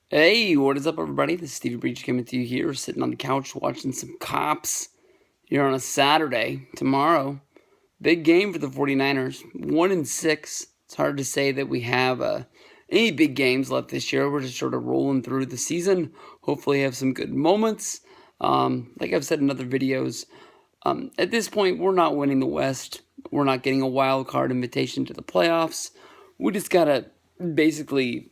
Hey, what is up, everybody? This is steviebreech coming to you here, sitting on the couch watching some Cops here on a Saturday. Tomorrow, big game for the 49ers. 1-6. It's hard to say that we have any big games left this year. We're just sort of rolling through the season. Hopefully, have some good moments. Like I've said in other videos, at this point, we're not winning the West. We're not getting a wild card invitation to the playoffs. We just gotta basically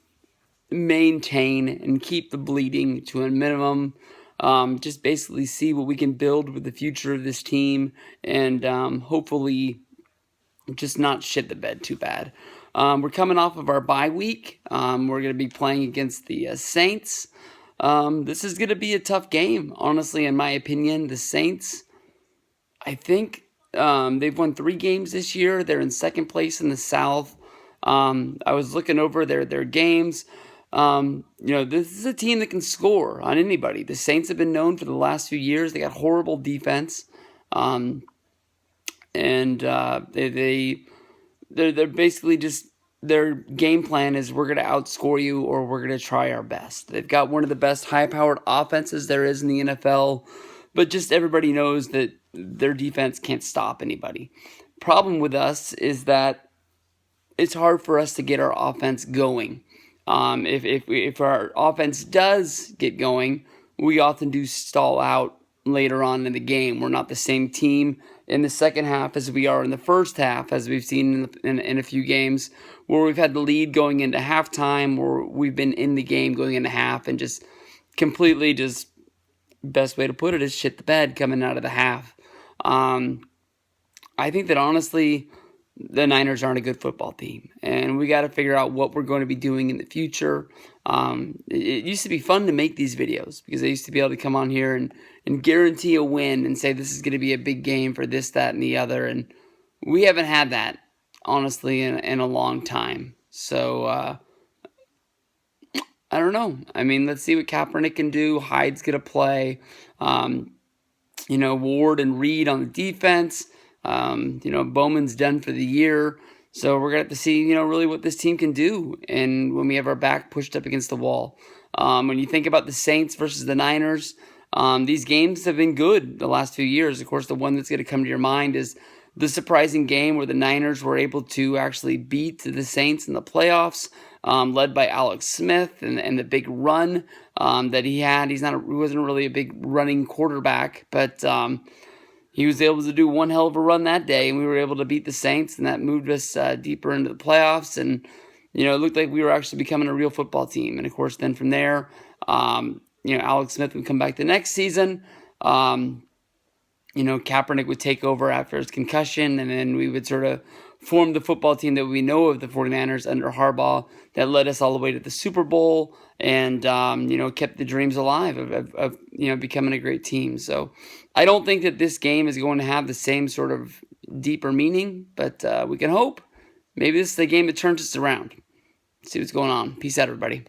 maintain and keep the bleeding to a minimum. Just basically see what we can build with the future of this team, and hopefully just not shit the bed too bad. We're coming off of our bye week. We're going to be playing against the Saints. This is going to be a tough game, honestly, in my opinion. The Saints, I think they've won 3 games this year. They're in second place in the South. I was looking over their games. This is a team that can score on anybody. The Saints have been known for the last few years. They got horrible defense, and they're basically just, their game plan is we're going to outscore you or we're going to try our best. They've got one of the best high-powered offenses there is in the NFL, but just everybody knows that their defense can't stop anybody. Problem with us is that it's hard for us to get our offense going. If our offense does get going, we often do stall out later on in the game. We're not the same team in the second half as we are in the first half, as we've seen in a few games where we've had the lead going into halftime, or we've been in the game going into half and just completely, just best way to put it is shit the bed coming out of the half. I think that honestly, the Niners aren't a good football team, and we got to figure out what we're going to be doing in the future. It used to be fun to make these videos because I used to be able to come on here and guarantee a win and say this is going to be a big game for this, that, and the other, and we haven't had that, honestly, in a long time. So, I don't know. I mean, let's see what Kaepernick can do. Hyde's going to play. Ward and Reed on the defense. Bowman's done for the year. So we're going to have to see, really what this team can do, and when we have our back pushed up against the wall. When you think about the Saints versus the Niners, these games have been good the last few years. Of course, the one that's going to come to your mind is the surprising game where the Niners were able to actually beat the Saints in the playoffs, led by Alex Smith and the big run that he had. He wasn't really a big running quarterback, but he was able to do one hell of a run that day, and we were able to beat the Saints, and that moved us deeper into the playoffs, and it looked like we were actually becoming a real football team. And of course, then from there, Alex Smith would come back the next season. Kaepernick would take over after his concussion, and then we would sort of form the football team that we know of, the 49ers under Harbaugh, that led us all the way to the Super Bowl and, kept the dreams alive of becoming a great team. So I don't think that this game is going to have the same sort of deeper meaning, but we can hope. Maybe this is the game that turns us around. See what's going on. Peace out, everybody.